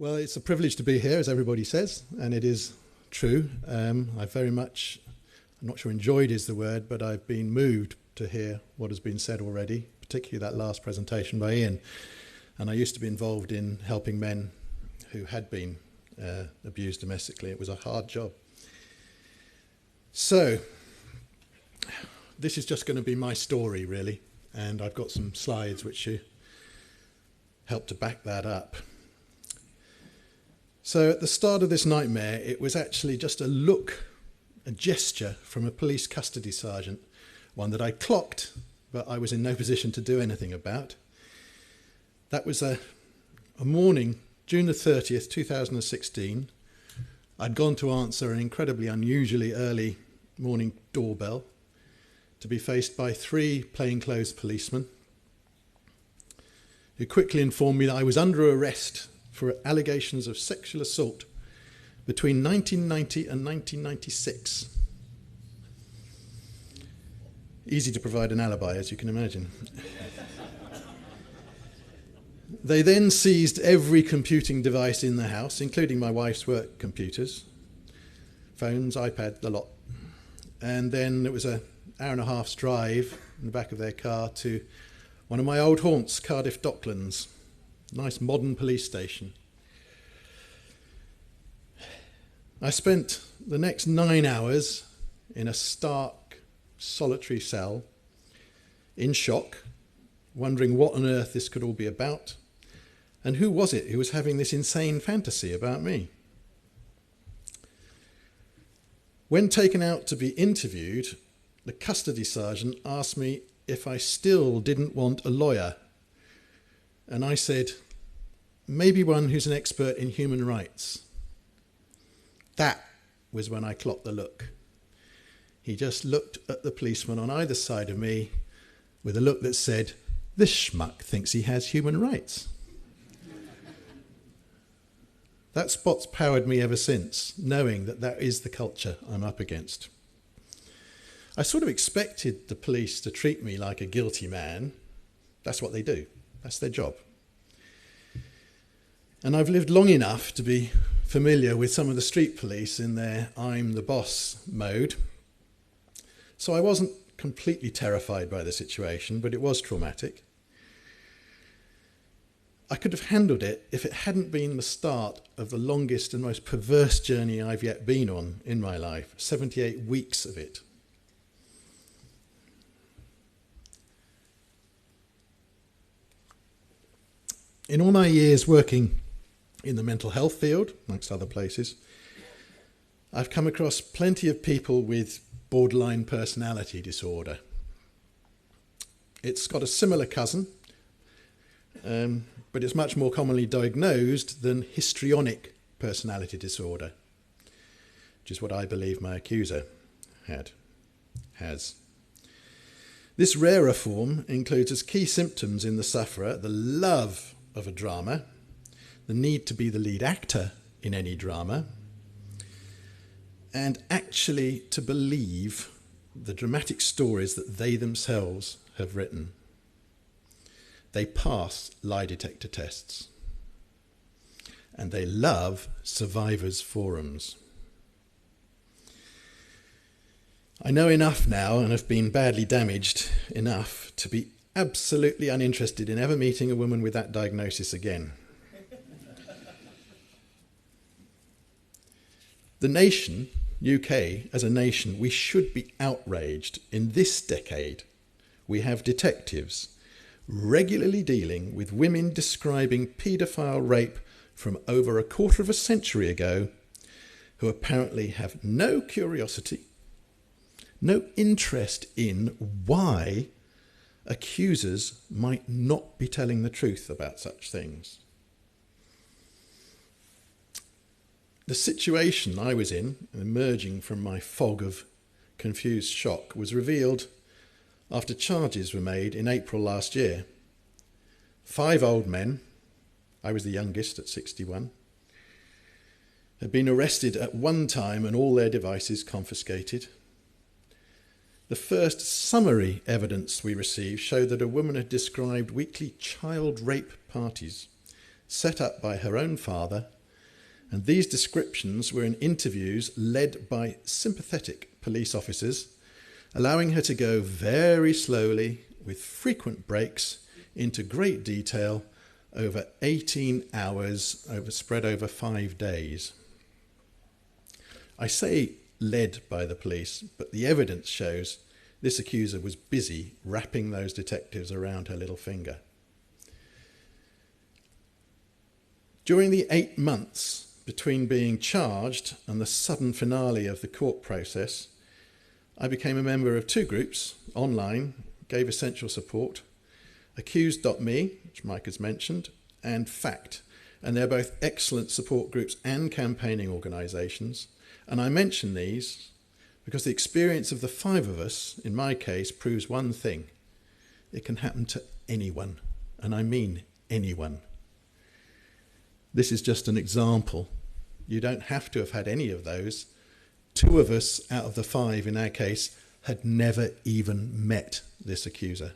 Well, it's a privilege to be here, as everybody says, and it is true. I very much, I'm not sure enjoyed is the word, but I've been moved to hear what has been said already, particularly that last presentation by Ian. And I used to be involved in helping men who had been abused domestically. It was a hard job. So, this is just going to be my story, really, and I've got some slides which help to back that up. So at the start of this nightmare, it was actually just a look, a gesture from a police custody sergeant, one that I clocked, but I was in no position to do anything about. That was a morning, June the 30th, 2016. I'd gone to answer an incredibly unusually early morning doorbell to be faced by 3 plainclothes policemen who quickly informed me that I was under arrest for allegations of sexual assault between 1990 and 1996. Easy to provide an alibi, as you can imagine. They then seized every computing device in the house, including my wife's work computers, phones, iPad, the lot. And then it was an hour and a half's drive in the back of their car to one of my old haunts, Cardiff Docklands. Nice modern police station. I spent the next 9 hours in a stark, solitary cell, in shock, wondering what on earth this could all be about, and who was it who was having this insane fantasy about me. When taken out to be interviewed, the custody sergeant asked me if I still didn't want a lawyer. And I said, maybe one who's an expert in human rights. That was when I clocked the look. He just looked at the policeman on either side of me with a look that said, this schmuck thinks he has human rights. That spot's powered me ever since, knowing that that is the culture I'm up against. I sort of expected the police to treat me like a guilty man. That's what they do. That's their job. And I've lived long enough to be familiar with some of the street police in their I'm the boss mode. So I wasn't completely terrified by the situation, but it was traumatic. I could have handled it if it hadn't been the start of the longest and most perverse journey I've yet been on in my life, 78 weeks of it. In all my years working in the mental health field, amongst other places, I've come across plenty of people with borderline personality disorder. It's got a similar cousin, but it's much more commonly diagnosed than histrionic personality disorder, which is what I believe my accuser has. This rarer form includes as key symptoms in the sufferer the love of a drama, the need to be the lead actor in any drama, and actually to believe the dramatic stories that they themselves have written. They pass lie detector tests, and they love survivors' forums. I know enough now, and have been badly damaged enough, to be absolutely uninterested in ever meeting a woman with that diagnosis again. The nation, UK, as a nation, we should be outraged. In this decade, we have detectives regularly dealing with women describing paedophile rape from over a quarter of a century ago, who apparently have no curiosity, no interest in why accusers might not be telling the truth about such things. The situation I was in, emerging from my fog of confused shock, was revealed after charges were made in April last year. 5 old men, I was the youngest at 61, had been arrested at one time and all their devices confiscated. The first summary evidence we received showed that a woman had described weekly child rape parties set up by her own father And these descriptions were in interviews led by sympathetic police officers, allowing her to go very slowly with frequent breaks into great detail over 18 hours, spread over 5 days. I say led by the police, but the evidence shows this accuser was busy wrapping those detectives around her little finger. During the 8 months between being charged and the sudden finale of the court process, I became a member of 2 groups online, gave essential support, Accused.me, which Mike has mentioned, and FACT. And they're both excellent support groups and campaigning organisations. And I mention these because the experience of the 5 of us, in my case, proves one thing. It can happen to anyone, and I mean anyone. This is just an example. You don't have to have had any of those. 2 of us out of the 5 in our case had never even met this accuser.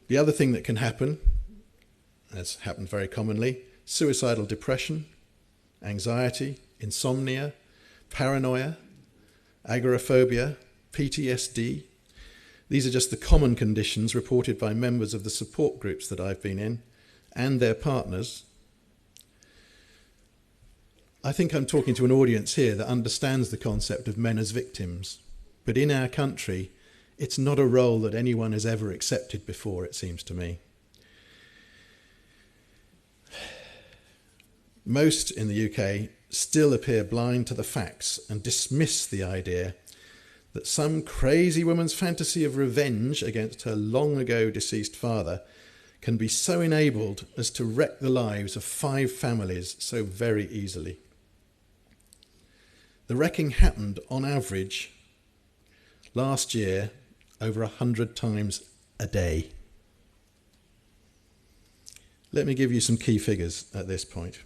The other thing that can happen, as happened very commonly, suicidal depression, anxiety, insomnia, paranoia, agoraphobia, PTSD. These are just the common conditions reported by members of the support groups that I've been in and their partners. I think I'm talking to an audience here that understands the concept of men as victims, but in our country, it's not a role that anyone has ever accepted before, it seems to me. Most in the UK still appear blind to the facts and dismiss the idea that some crazy woman's fantasy of revenge against her long ago deceased father can be so enabled as to wreck the lives of 5 families so very easily. The wrecking happened on average last year over 100 times a day. Let me give you some key figures at this point.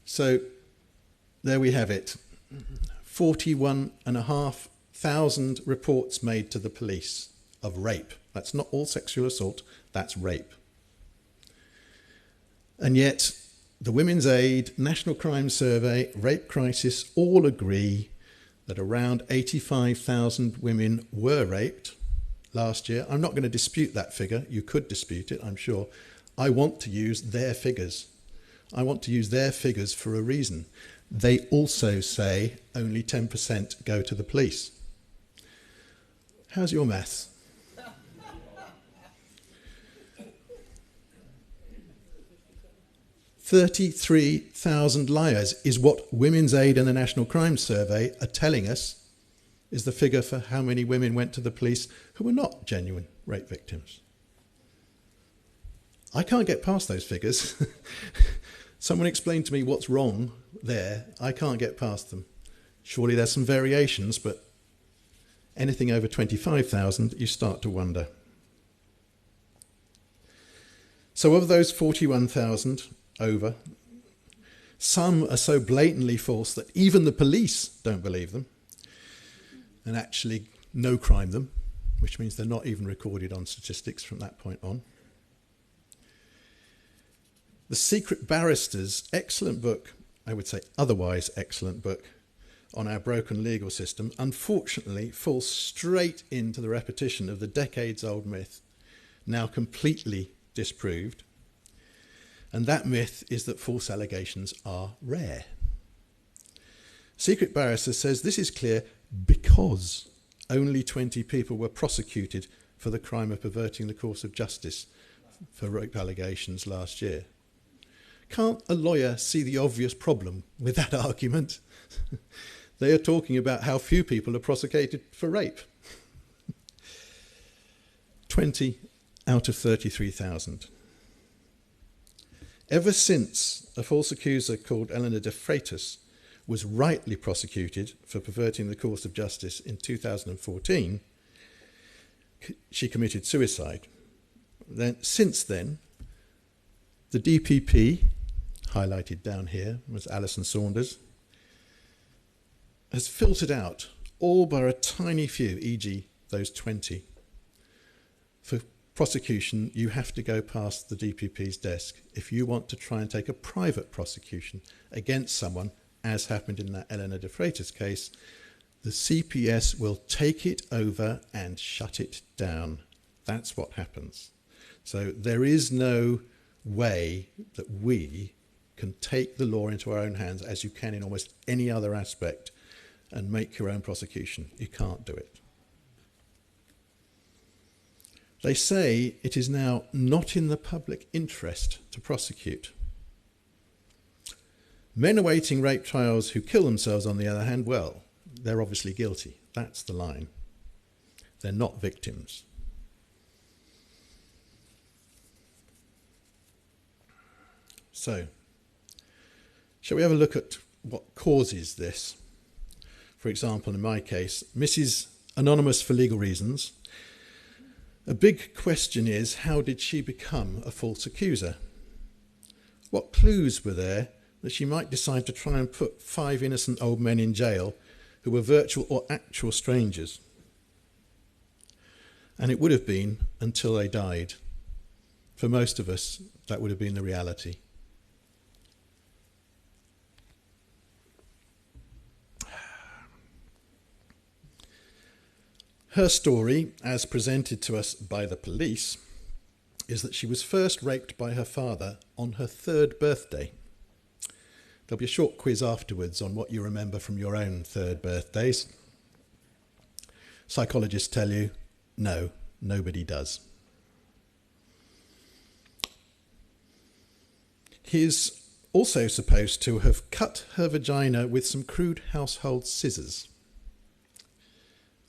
So there we have it. 41,500 reports made to the police of rape. That's not all sexual assault, that's rape. And yet the Women's Aid, National Crime Survey, Rape Crisis all agree that around 85,000 women were raped last year. I'm not going to dispute that figure. You could dispute it, I'm sure. I want to use their figures. I want to use their figures for a reason. They also say only 10% go to the police. How's your maths? 33,000 liars is what Women's Aid and the National Crime Survey are telling us is the figure for how many women went to the police who were not genuine rape victims. I can't get past those figures. Someone explain to me what's wrong there. I can't get past them. Surely there's some variations, but anything over 25,000, you start to wonder. So of those 41,000 over, some are so blatantly false that even the police don't believe them and actually no crime them, which means they're not even recorded on statistics from that point on. The Secret Barrister's excellent book, I would say otherwise excellent book, on our broken legal system, unfortunately falls straight into the repetition of the decades-old myth, now completely disproved. And that myth is that false allegations are rare. Secret Barrister says this is clear because only 20 people were prosecuted for the crime of perverting the course of justice for rape allegations last year. Can't a lawyer see the obvious problem with that argument? They are talking about how few people are prosecuted for rape. 20 out of 33,000. Ever since a false accuser called Eleanor de Freitas was rightly prosecuted for perverting the course of justice in 2014, she committed suicide. Since then, the DPP, highlighted down here was Alison Saunders, has filtered out all bar a tiny few, e.g. those 20. For prosecution, you have to go past the DPP's desk if you want to try and take a private prosecution against someone, as happened in that Eleanor de Freitas case. The CPS will take it over and shut it down. That's what happens. So there is no way that we can take the law into our own hands, as you can in almost any other aspect, and make your own prosecution. You can't do it. They say it is now not in the public interest to prosecute. Men awaiting rape trials who kill themselves, on the other hand, well, they're obviously guilty. That's the line. They're not victims. So, shall we have a look at what causes this? For example, in my case, Mrs. Anonymous for legal reasons. A big question is, how did she become a false accuser? What clues were there that she might decide to try and put 5 innocent old men in jail who were virtual or actual strangers? And it would have been until they died. For most of us, that would have been the reality. Her story, as presented to us by the police, is that she was first raped by her father on her 3rd birthday. There'll be a short quiz afterwards on what you remember from your own 3rd birthdays. Psychologists tell you, no, nobody does. He is also supposed to have cut her vagina with some crude household scissors,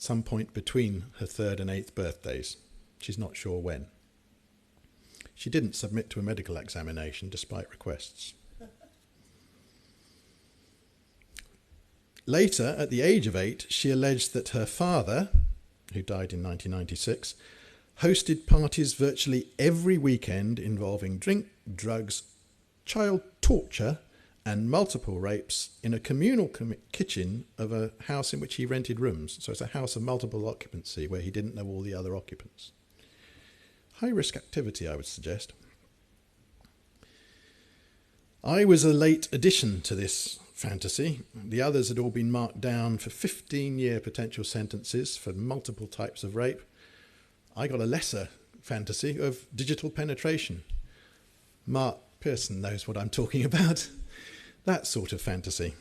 some point between her 3rd and 8th birthdays. She's not sure when. She didn't submit to a medical examination despite requests. Later, at the age of 8, she alleged that her father, who died in 1996, hosted parties virtually every weekend involving drink, drugs, child torture and multiple rapes in a communal kitchen of a house in which he rented rooms. So it's a house of multiple occupancy where he didn't know all the other occupants. High-risk activity, I would suggest. I was a late addition to this fantasy. The others had all been marked down for 15-year potential sentences for multiple types of rape. I got a lesser fantasy of digital penetration. Mark Pearson knows what I'm talking about. That sort of fantasy.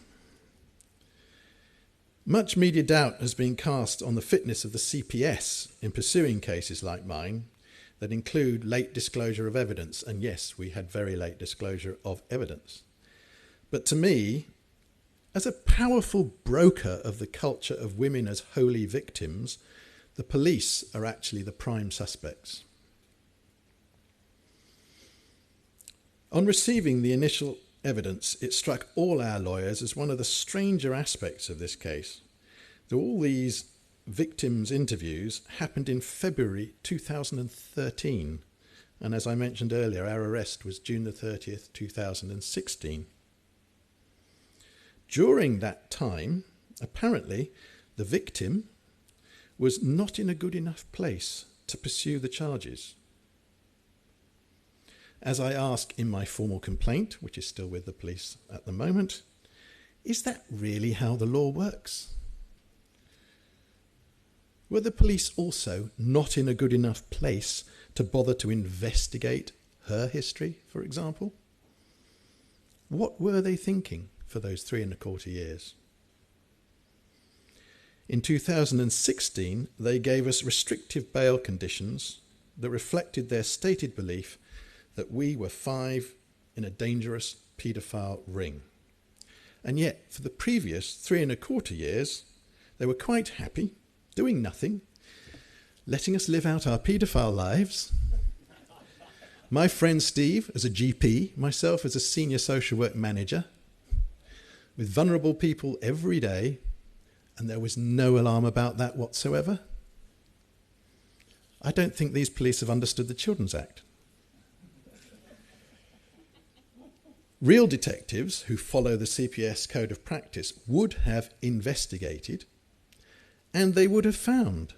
Much media doubt has been cast on the fitness of the CPS in pursuing cases like mine that include late disclosure of evidence. And yes, we had very late disclosure of evidence. But to me, as a powerful broker of the culture of women as holy victims, the police are actually the prime suspects. On receiving the initial evidence, it struck all our lawyers as one of the stranger aspects of this case that all these victims' interviews happened in February 2013, and as I mentioned earlier, our arrest was June the 30th, 2016. During that time, apparently, the victim was not in a good enough place to pursue the charges. As I ask in my formal complaint, which is still with the police at the moment, is that really how the law works? Were the police also not in a good enough place to bother to investigate her history, for example? What were they thinking for those 3¼ years? In 2016, they gave us restrictive bail conditions that reflected their stated belief that we were 5 in a dangerous paedophile ring. And yet, for the previous 3¼ years, they were quite happy, doing nothing, letting us live out our paedophile lives. My friend Steve as a GP, myself as a senior social work manager, with vulnerable people every day, and there was no alarm about that whatsoever. I don't think these police have understood the Children's Act. Real detectives who follow the CPS code of practice would have investigated And they would have found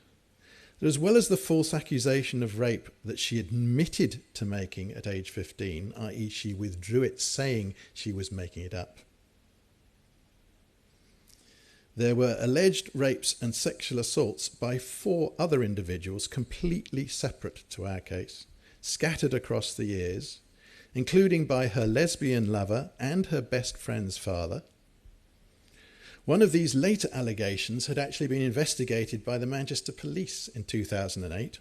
that as well as the false accusation of rape that she admitted to making at age 15, i.e. she withdrew it saying she was making it up, there were alleged rapes and sexual assaults by 4 other individuals completely separate to our case, scattered across the years, including by her lesbian lover and her best friend's father. One of these later allegations had actually been investigated by the Manchester Police in 2008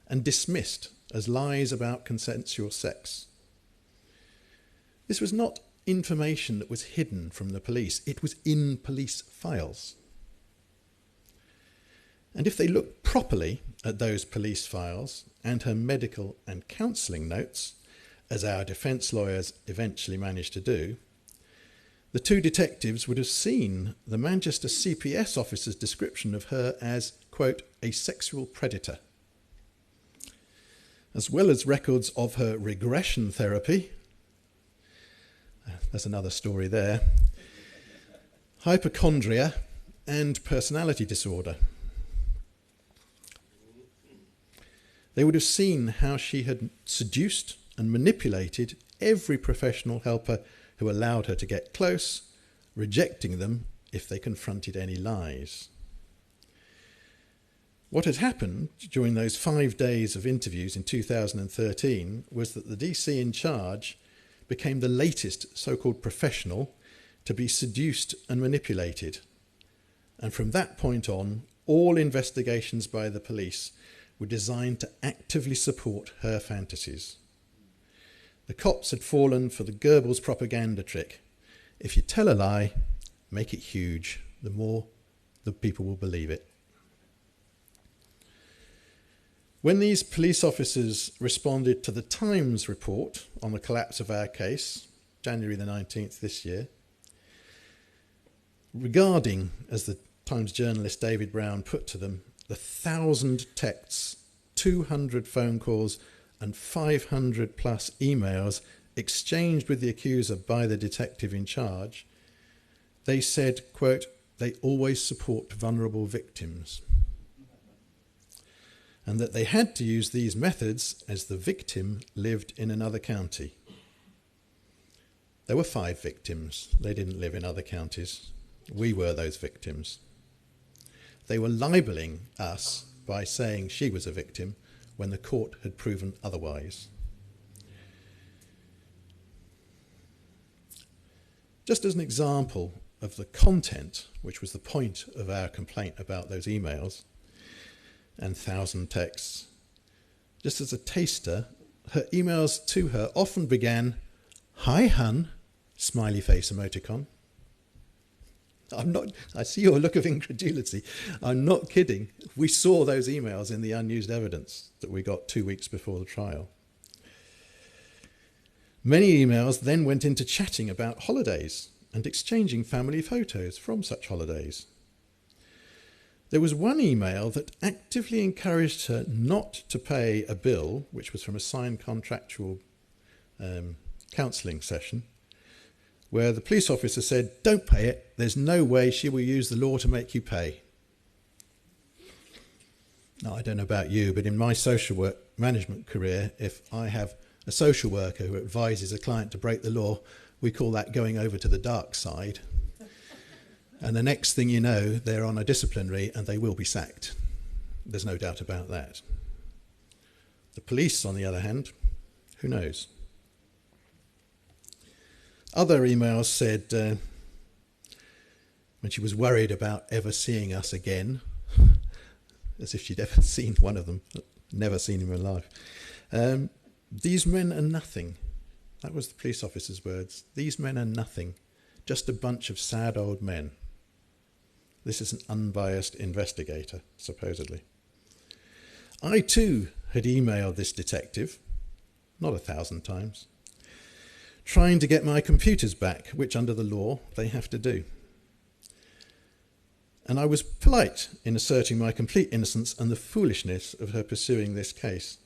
and dismissed as lies about consensual sex. This was not information that was hidden from the police. It was in police files. And if they looked properly at those police files and her medical and counselling notes, as our defence lawyers eventually managed to do, the 2 detectives would have seen the Manchester CPS officer's description of her as, quote, a sexual predator, as well as records of her regression therapy. There's another story there. Hypochondria and personality disorder. They would have seen how she had seduced and manipulated every professional helper who allowed her to get close, rejecting them if they confronted any lies. What had happened during those 5 days of interviews in 2013 was that the DC in charge became the latest so-called professional to be seduced and manipulated. And from that point on, all investigations by the police were designed to actively support her fantasies. The cops had fallen for the Goebbels propaganda trick. If you tell a lie, make it huge, the more the people will believe it. When these police officers responded to the Times report on the collapse of our case, January the 19th this year, regarding, as the Times journalist David Brown put to them, the 1,000 texts, 200 phone calls and 500 plus emails exchanged with the accuser by the detective in charge, they said, quote, they always support vulnerable victims, and that they had to use these methods as the victim lived in another county. There were 5 victims. They didn't live in other counties. We were those victims. They were libelling us by saying she was a victim when the court had proven otherwise. Just as an example of the content, which was the point of our complaint about those emails and 1,000 texts, just as a taster, her emails to her often began, "Hi, hun," smiley face emoticon. I see your look of incredulity. I'm not kidding. We saw those emails in the unused evidence that we got 2 weeks before the trial. Many emails then went into chatting about holidays and exchanging family photos from such holidays. There was one email that actively encouraged her not to pay a bill, which was from a signed contractual counselling session, where the police officer said, "Don't pay it. There's no way she will use the law to make you pay." Now, I don't know about you, but in my social work management career, if I have a social worker who advises a client to break the law, we call that going over to the dark side. And the next thing you know, they're on a disciplinary and they will be sacked. There's no doubt about that. The police, on the other hand, who knows? Other emails said when she was worried about ever seeing us again, as if she'd ever seen one of them, never seen him alive. "These men are nothing." That was the police officer's words. "These men are nothing, just a bunch of sad old men." This is an unbiased investigator, supposedly. I too had emailed this detective, not 1,000 times, trying to get my computers back, which under the law they have to do. And I was polite in asserting my complete innocence and the foolishness of her pursuing this case.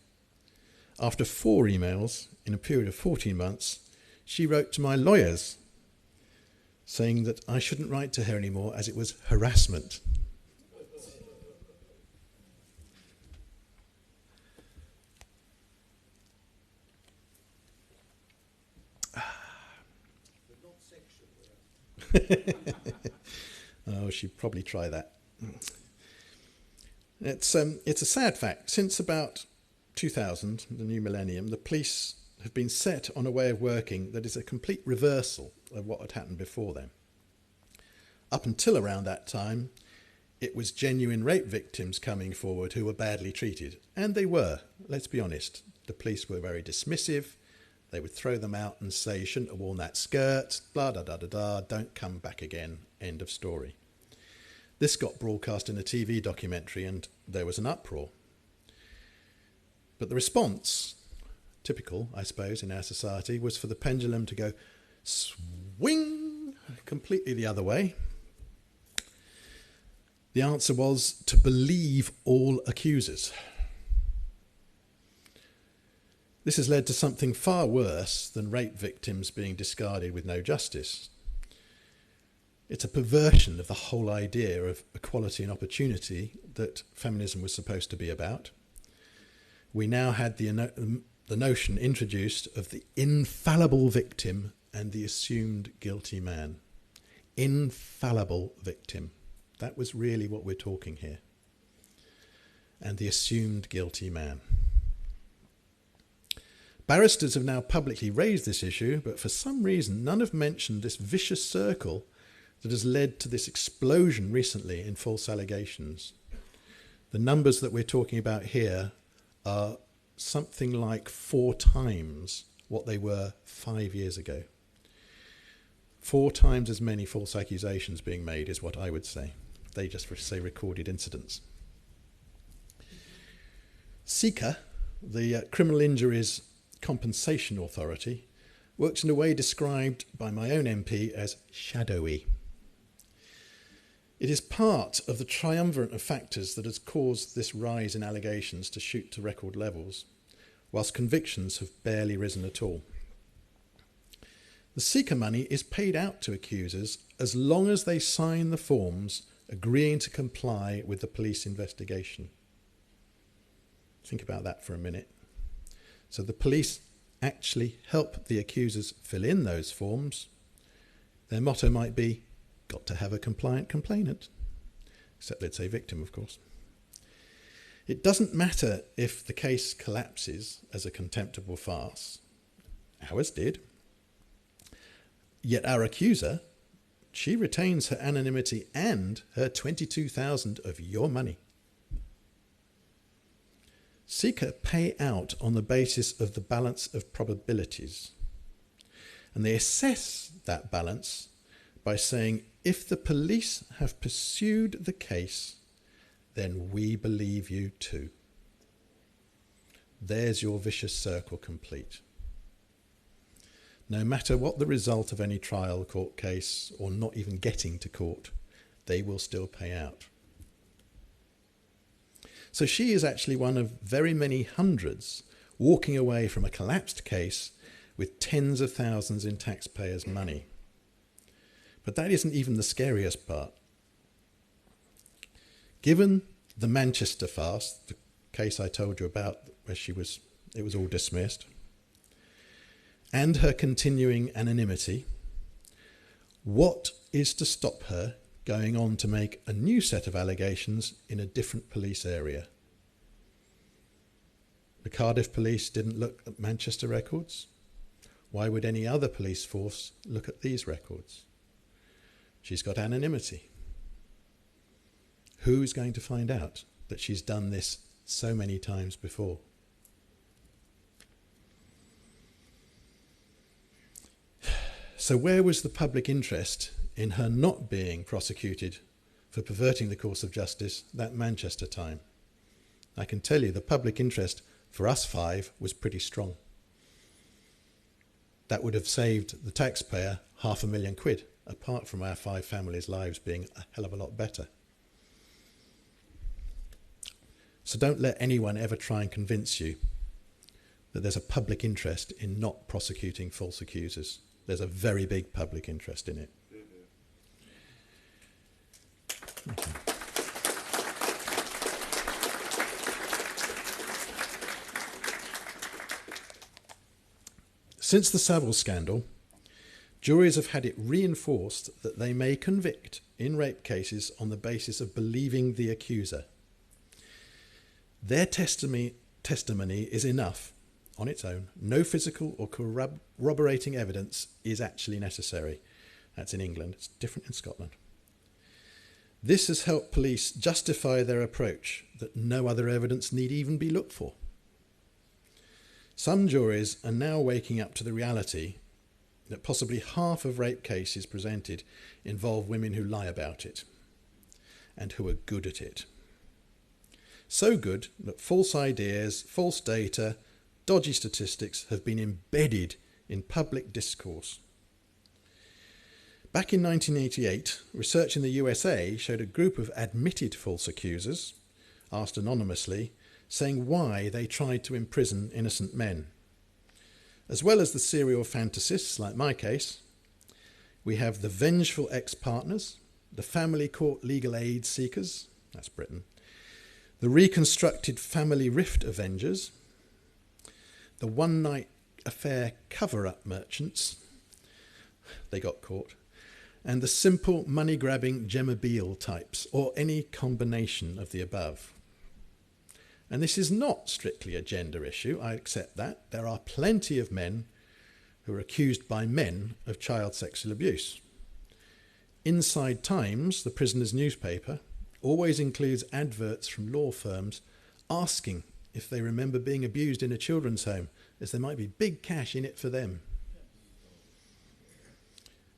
After 4 emails in a period of 14 months, she wrote to my lawyers saying that I shouldn't write to her anymore as it was harassment. Oh, she'd probably try that. It's a sad fact. Since about 2000, the new millennium, the police have been set on a way of working that is a complete reversal of what had happened before then. Up until around that time, it was genuine rape victims coming forward who were badly treated. And they were, let's be honest. The police were very dismissive. They would throw them out and say, you shouldn't have worn that skirt, blah, da, da, da, da, don't come back again, end of story. This got broadcast in a TV documentary and there was an uproar. But the response, typical, I suppose, in our society, was for the pendulum to go swing completely the other way. The answer was to believe all accusers. This has led to something far worse than rape victims being discarded with no justice. It's a perversion of the whole idea of equality and opportunity that feminism was supposed to be about. We now had the notion introduced of the infallible victim and the assumed guilty man. Infallible victim. That was really what we're talking here. And the assumed guilty man. Barristers have now publicly raised this issue, but for some reason none have mentioned this vicious circle that has led to this explosion recently in false allegations. The numbers that we're talking about here are something like 4 times what they were 5 years ago. 4 times as many false accusations being made is what I would say. They just say recorded incidents. CICA, the Criminal Injuries Compensation Authority, works in a way described by my own MP as shadowy. It is part of the triumvirate of factors that has caused this rise in allegations to shoot to record levels, whilst convictions have barely risen at all. The CICA money is paid out to accusers as long as they sign the forms agreeing to comply with the police investigation. Think about that for a minute. So the police actually help the accusers fill in those forms. Their motto might be, got to have a compliant complainant. Except they'd say victim, of course. It doesn't matter if the case collapses as a contemptible farce. Ours did. Yet our accuser, she retains her anonymity and her 22,000 of your money. CICA pay out on the basis of the balance of probabilities. And they assess that balance by saying, if the police have pursued the case, then we believe you too. There's your vicious circle complete. No matter what the result of any trial, court case, or not even getting to court, they will still pay out. So she is actually one of very many hundreds walking away from a collapsed case with tens of thousands in taxpayers' money. But that isn't even the scariest part. Given the Manchester farce, the case I told you about where it was all dismissed, and her continuing anonymity, what is to stop her going on to make a new set of allegations in a different police area? The Cardiff police didn't look at Manchester records. Why would any other police force look at these records? She's got anonymity. Who's going to find out that she's done this so many times before? So where was the public interest in her not being prosecuted for perverting the course of justice that Manchester time? I can tell you the public interest for us 5 was pretty strong. That would have saved the taxpayer £500,000, apart from our 5 families' lives being a hell of a lot better. So don't let anyone ever try and convince you that there's a public interest in not prosecuting false accusers. There's a very big public interest in it. Okay. Since the Savile scandal, Juries have had it reinforced that they may convict in rape cases on the basis of believing the accuser. Their testimony is enough on its own. No physical or corroborating evidence is actually necessary. That's in England. It's different in Scotland. This has helped police justify their approach that no other evidence need even be looked for. Some juries are now waking up to the reality that possibly half of rape cases presented involve women who lie about it and who are good at it. So good that false ideas, false data, dodgy statistics have been embedded in public discourse. Back in 1988, research in the USA showed a group of admitted false accusers, asked anonymously, saying why they tried to imprison innocent men. As well as the serial fantasists, like my case, we have the vengeful ex-partners, the family court legal aid seekers, that's Britain, the reconstructed family rift avengers, the one-night affair cover-up merchants, they got caught, and the simple money-grabbing Gemma Beale types, or any combination of the above. And this is not strictly a gender issue, I accept that. There are plenty of men who are accused by men of child sexual abuse. Inside Times, the prisoner's newspaper, always includes adverts from law firms asking if they remember being abused in a children's home, as there might be big cash in it for them.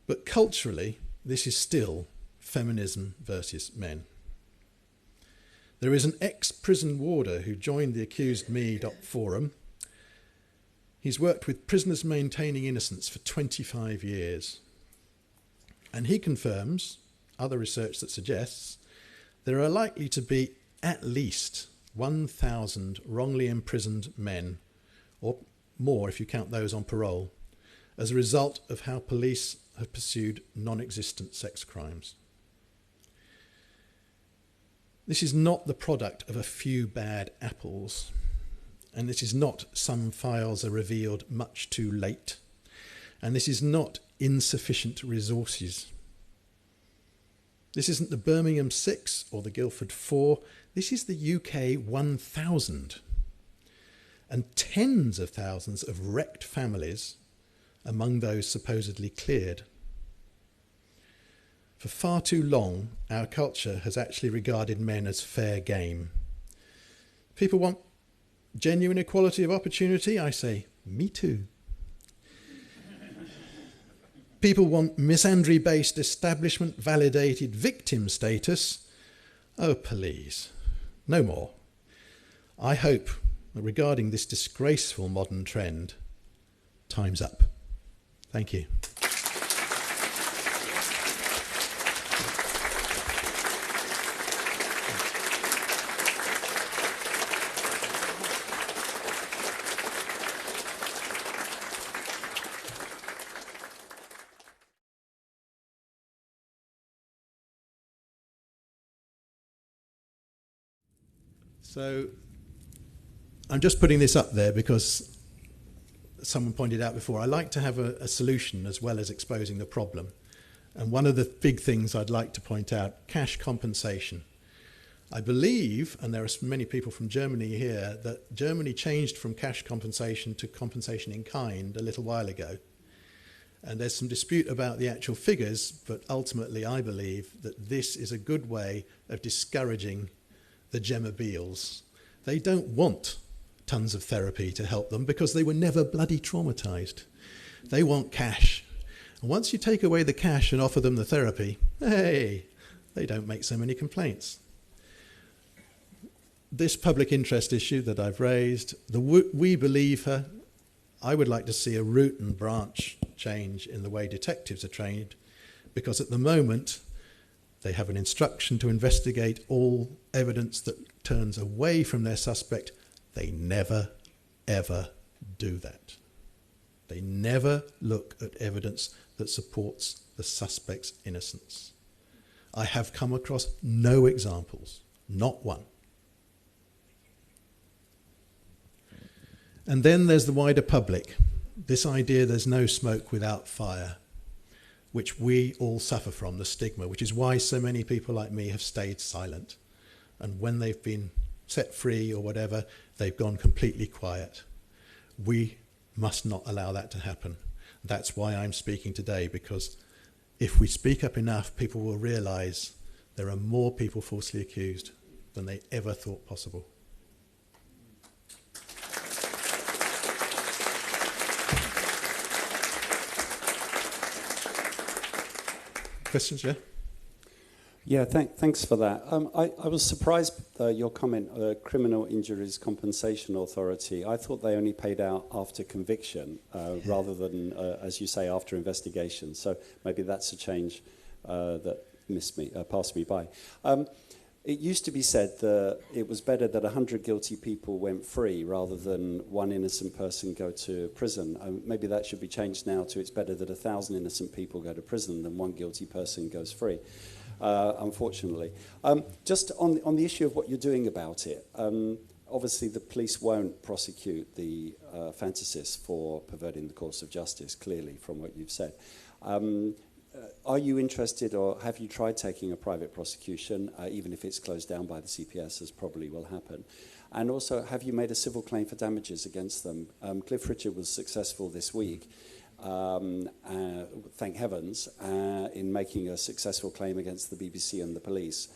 But culturally, this is still feminism versus men. There is an ex-prison warder who joined the AccusedMe.forum. He's worked with prisoners maintaining innocence for 25 years. And he confirms, other research that suggests, there are likely to be at least 1,000 wrongly imprisoned men, or more if you count those on parole, as a result of how police have pursued non-existent sex crimes. This is not the product of a few bad apples, and this is not some files are revealed much too late, and this is not insufficient resources. This isn't the Birmingham 6 or the Guildford 4, this is the UK 1000, and tens of thousands of wrecked families among those supposedly cleared. For far too long, our culture has actually regarded men as fair game. People want genuine equality of opportunity. I say, me too. People want misandry-based, establishment-validated victim status. Oh, please, no more. I hope that regarding this disgraceful modern trend, time's up. Thank you. So I'm just putting this up there because someone pointed out before, I like to have a solution as well as exposing the problem. And one of the big things I'd like to point out, cash compensation. I believe, and there are many people from Germany here, that Germany changed from cash compensation to compensation in kind a little while ago. And there's some dispute about the actual figures, but ultimately I believe that this is a good way of discouraging the Gemma Beales. They don't want tons of therapy to help them because they were never bloody traumatized. They want cash. And once you take away the cash and offer them the therapy, hey, they don't make so many complaints. This public interest issue that I've raised, the we believe her, I would like to see a root and branch change in the way detectives are trained, because at the moment they have an instruction to investigate all evidence that turns away from their suspect. They never, ever do that. They never look at evidence that supports the suspect's innocence. I have come across no examples, not one. And then there's the wider public. This idea there's no smoke without fire. which we all suffer from, the stigma, which is why so many people like me have stayed silent. And when they've been set free or whatever, they've gone completely quiet. We must not allow that to happen. That's why I'm speaking today, because if we speak up enough, people will realise there are more people falsely accused than they ever thought possible. Questions, yeah? Yeah, thanks for that. I was surprised your comment, Criminal Injuries Compensation Authority. I thought they only paid out after conviction rather than, as you say, after investigation. So maybe that's a change that passed me by. It used to be said that it was better that 100 guilty people went free rather than one innocent person go to prison. Maybe that should be changed now to it's better that 1,000 innocent people go to prison than one guilty person goes free. Unfortunately. Just on the issue of what you're doing about it, obviously the police won't prosecute the fantasists for perverting the course of justice, clearly, from what you've said. Are you interested, or have you tried taking a private prosecution, even if it's closed down by the CPS, as probably will happen? And also, have you made a civil claim for damages against them? Cliff Richard was successful this week, thank heavens, in making a successful claim against the BBC and the police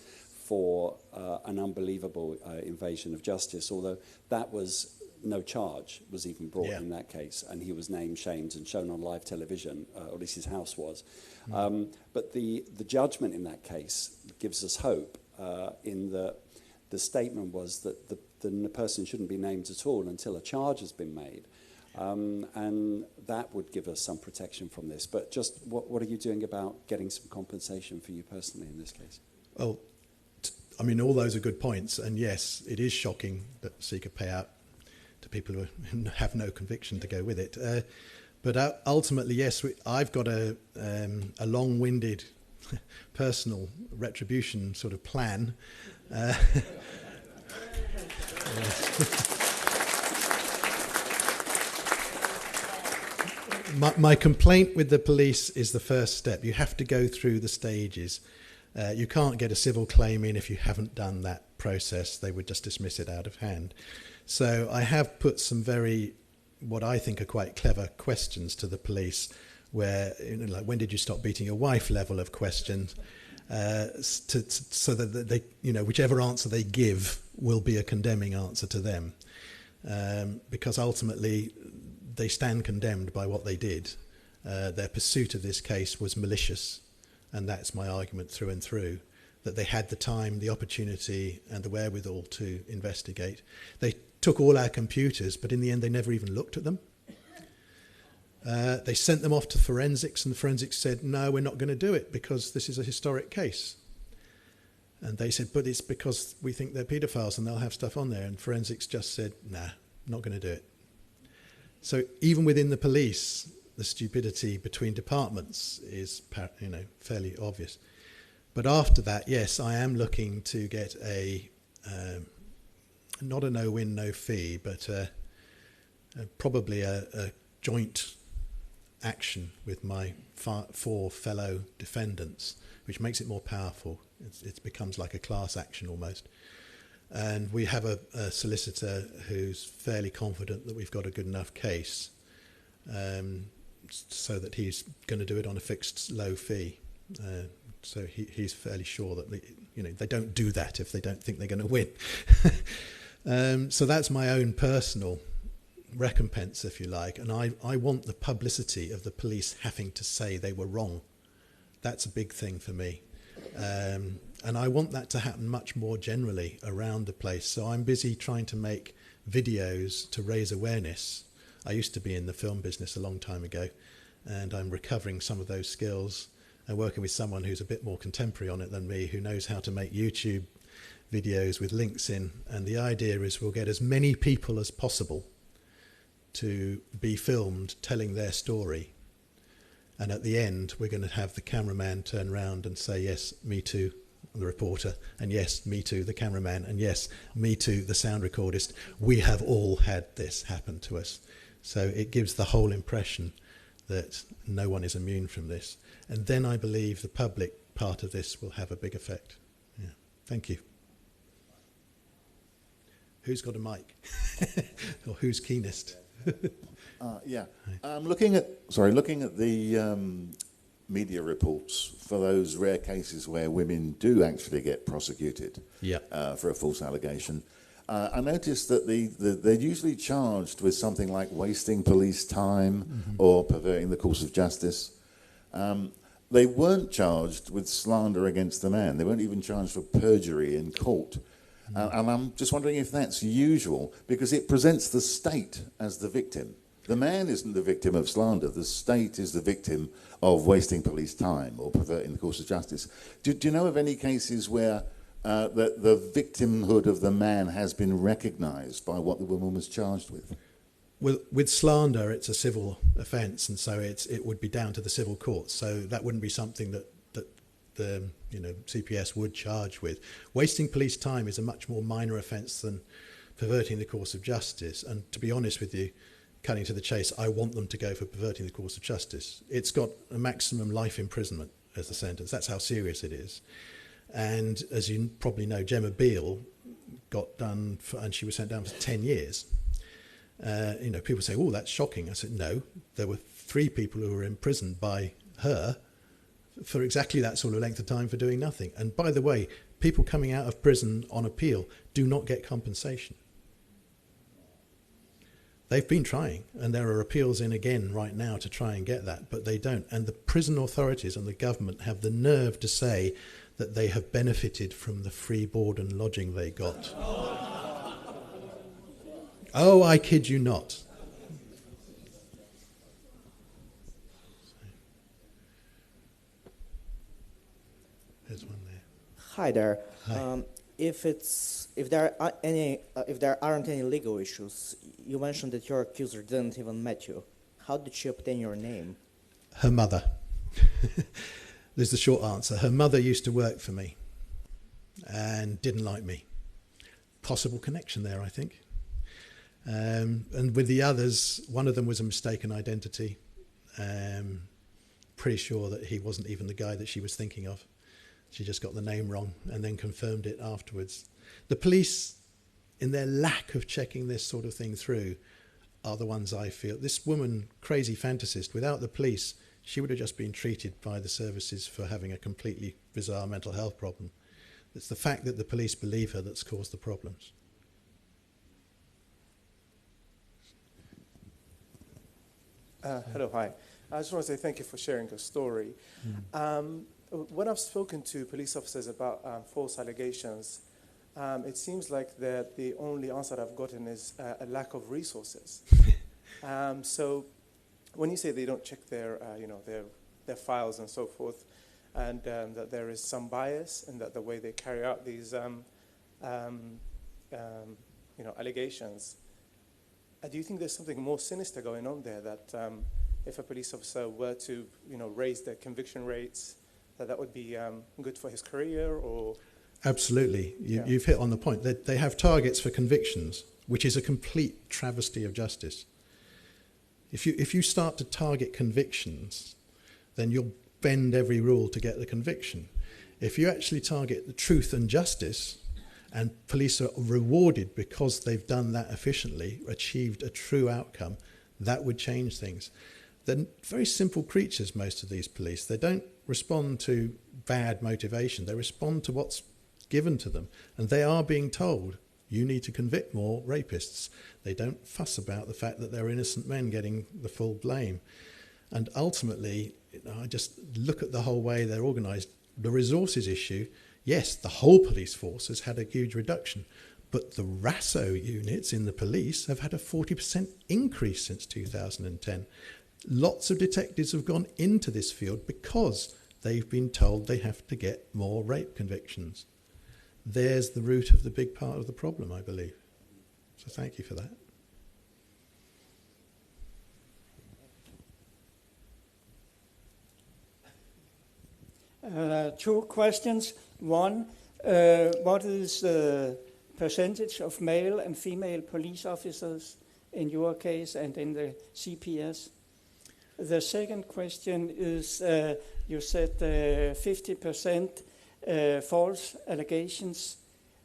for an unbelievable invasion of justice, although that was no charge was even brought in that case, and he was named, shamed, and shown on live television, or at least his house was. But the judgment in that case gives us hope in that the statement was that the person shouldn't be named at all until a charge has been made. And that would give us some protection from this. But just what are you doing about getting some compensation for you personally in this case? Well, I mean, all those are good points. And yes, it is shocking that seek a payout to people who have no conviction to go with it. But ultimately, yes, I've got a long-winded personal retribution sort of plan. My complaint with the police is the first step. You have to go through the stages. You can't get a civil claim in if you haven't done that process. They would just dismiss it out of hand. So I have put some what I think are quite clever questions to the police, where, like, when did you stop beating your wife level of questions, so that they, whichever answer they give will be a condemning answer to them, because ultimately they stand condemned by what they did. Their pursuit of this case was malicious, and that's my argument through and through, that they had the time, the opportunity, and the wherewithal to investigate. They took all our computers, but in the end they never even looked at them. They sent them off to forensics, and the forensics said, no, we're not going to do it because this is a historic case. And they said, but it's because we think they're paedophiles and they'll have stuff on there. And forensics just said, nah, not going to do it. So even within the police, the stupidity between departments is, fairly obvious. But after that, yes, I am looking to get not a no-win, no-fee, but probably a joint action with my 4 fellow defendants, which makes it more powerful. It becomes like a class action almost. And we have a solicitor who's fairly confident that we've got a good enough case, so that he's going to do it on a fixed low fee. So he's fairly sure that they don't do that if they don't think they're going to win. So that's my own personal recompense, if you like. And I want the publicity of the police having to say they were wrong. That's a big thing for me. And I want that to happen much more generally around the place. So I'm busy trying to make videos to raise awareness. I used to be in the film business a long time ago, and I'm recovering some of those skills and working with someone who's a bit more contemporary on it than me, who knows how to make YouTube videos with links in. And the idea is we'll get as many people as possible to be filmed telling their story. And at the end, we're going to have the cameraman turn around and say, yes, me too, the reporter, and yes, me too, the cameraman, and yes, me too, the sound recordist. We have all had this happen to us. So it gives the whole impression that no one is immune from this. And then I believe the public part of this will have a big effect. Yeah. Thank you. Who's got a mic? Or who's keenest? Yeah. Looking at the media reports for those rare cases where women do actually get prosecuted for a false allegation, I noticed that they're usually charged with something like wasting police time or perverting the course of justice. They weren't charged with slander against the man. They weren't even charged for perjury in court. And I'm just wondering if that's usual, because it presents the state as the victim. The man isn't the victim of slander. The state is the victim of wasting police time or perverting the course of justice. Do you know of any cases where the victimhood of the man has been recognised by what the woman was charged with? With slander, it's a civil offence, and so it would be down to the civil courts. So that wouldn't be something that the CPS would charge with. Wasting police time is a much more minor offence than perverting the course of justice. And to be honest with you, cutting to the chase, I want them to go for perverting the course of justice. It's got a maximum life imprisonment as the sentence. That's how serious it is. And as you probably know, Gemma Beale got done and she was sent down for 10 years. People say, oh, that's shocking. I said, no, there were 3 people who were imprisoned by her for exactly that sort of length of time for doing nothing. And by the way, people coming out of prison on appeal do not get compensation. They've been trying, and there are appeals in again right now to try and get that, but they don't. And the prison authorities and the government have the nerve to say that they have benefited from the free board and lodging they got. Oh, I kid you not. There's one there. Hi there. Hi. If there aren't any legal issues, you mentioned that your accuser didn't even met you. How did she obtain your name? Her mother. There's the short answer. Her mother used to work for me and didn't like me. Possible connection there, I think. And with the others, one of them was a mistaken identity. Pretty sure that he wasn't even the guy that she was thinking of. She just got the name wrong and then confirmed it afterwards. The police, in their lack of checking this sort of thing through, are the ones I feel. This woman, crazy fantasist, without the police, she would have just been treated by the services for having a completely bizarre mental health problem. It's the fact that the police believe her that's caused the problems. Hello, hi. I just want to say thank you for sharing your story. When I've spoken to police officers about false allegations, it seems like that the only answer I've gotten is a lack of resources. So when you say they don't check their files and so forth, and that there is some bias in that the way they carry out these allegations, do you think there's something more sinister going on there, that if a police officer were to raise their conviction rates, that would be good for his career? Or Absolutely. You've hit on the point. They have targets for convictions, which is a complete travesty of justice. If you start to target convictions, then you'll bend every rule to get the conviction. If you actually target the truth and justice, and police are rewarded because they've done that efficiently, achieved a true outcome, that would change things. They're very simple creatures, most of these police. They don't respond to bad motivation. They respond to what's given to them. And they are being told, you need to convict more rapists. They don't fuss about the fact that they're innocent men getting the full blame. And ultimately, I just look at the whole way they're organised. The resources issue, yes, the whole police force has had a huge reduction, but the RASO units in the police have had a 40% increase since 2010. Lots of detectives have gone into this field because they've been told they have to get more rape convictions. There's the root of the big part of the problem, I believe. So thank you for that. 2 questions. One, what is the percentage of male and female police officers in your case and in the CPS? The second question is, you said 50% false allegations.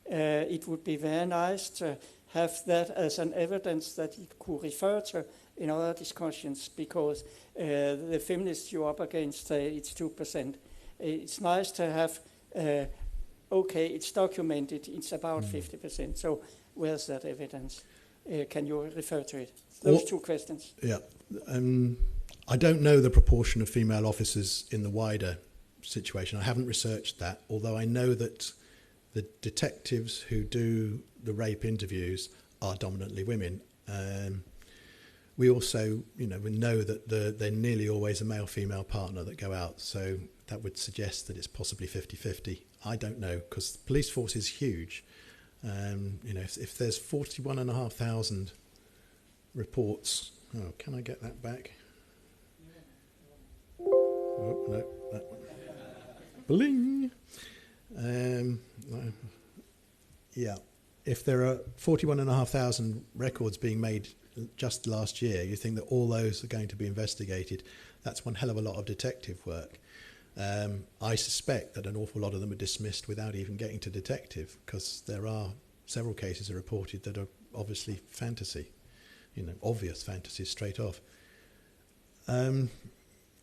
It would be very nice to have that as an evidence that you could refer to in other discussions, because the feminists you're up against say it's 2%. It's nice to have, okay, it's documented, it's about 50%. So where's that evidence? Can you refer to it? Those two questions. Yeah. I don't know the proportion of female officers in the wider situation. I haven't researched that, although I know that the detectives who do the rape interviews are dominantly women. We also, we know that they're nearly always a male-female partner that go out, so that would suggest that it's possibly 50-50. I don't know, because the police force is huge. If there's 41,500 reports, can I get that back? Oh, no, that one. Bling! Yeah, if there are 41,500 records being made just last year, you think that all those are going to be investigated. That's one hell of a lot of detective work. I suspect that an awful lot of them are dismissed without even getting to detective, because there are several cases are reported that are obviously fantasy, obvious fantasies straight off.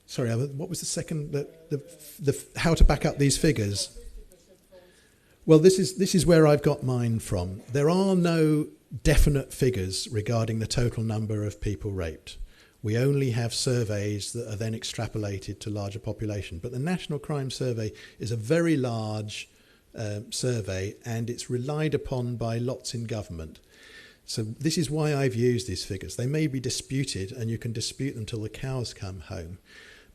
Sorry, what was the second? The how to back up these figures? Well, this is where I've got mine from. There are no definite figures regarding the total number of people raped. We only have surveys that are then extrapolated to larger population. But the National Crime Survey is a very large survey, and it's relied upon by lots in government. So this is why I've used these figures. They may be disputed, and you can dispute them till the cows come home.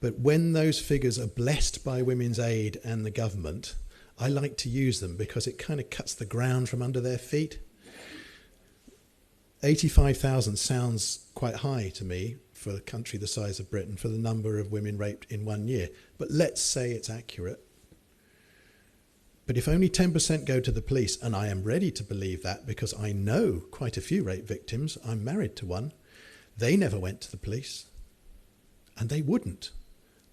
But when those figures are blessed by Women's Aid and the government, I like to use them because it kind of cuts the ground from under their feet. 85,000 sounds quite high to me for a country the size of Britain for the number of women raped in 1 year. But let's say it's accurate. But if only 10% go to the police, and I am ready to believe that because I know quite a few rape victims, I'm married to one, they never went to the police. And they wouldn't.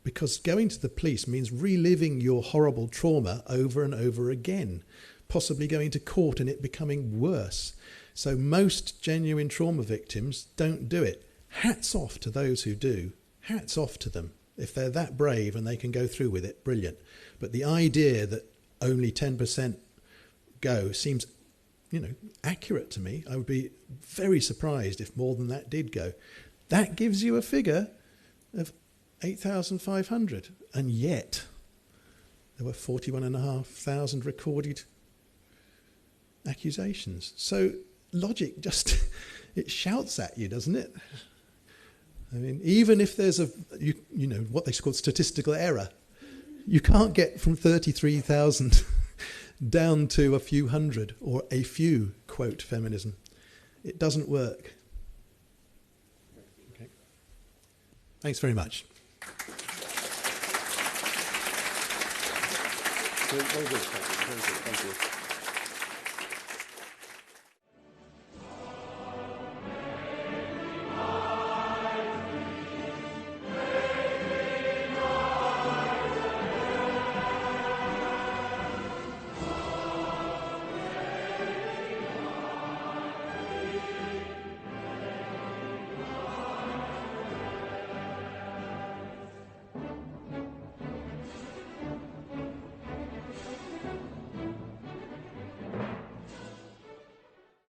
Because going to the police means reliving your horrible trauma over and over again, possibly going to court and it becoming worse. So most genuine trauma victims don't do it. Hats off to those who do. Hats off to them. If they're that brave and they can go through with it, brilliant. But the idea that only 10% go seems, accurate to me. I would be very surprised if more than that did go. That gives you a figure of 8,500, and yet there were 41,500 recorded accusations. So logic just, it shouts at you, doesn't it? I mean, even if there's what they call statistical error, you can't get from 33,000 down to a few hundred or a few, quote, feminism. It doesn't work. Okay. Thanks very much. Very good, thank you.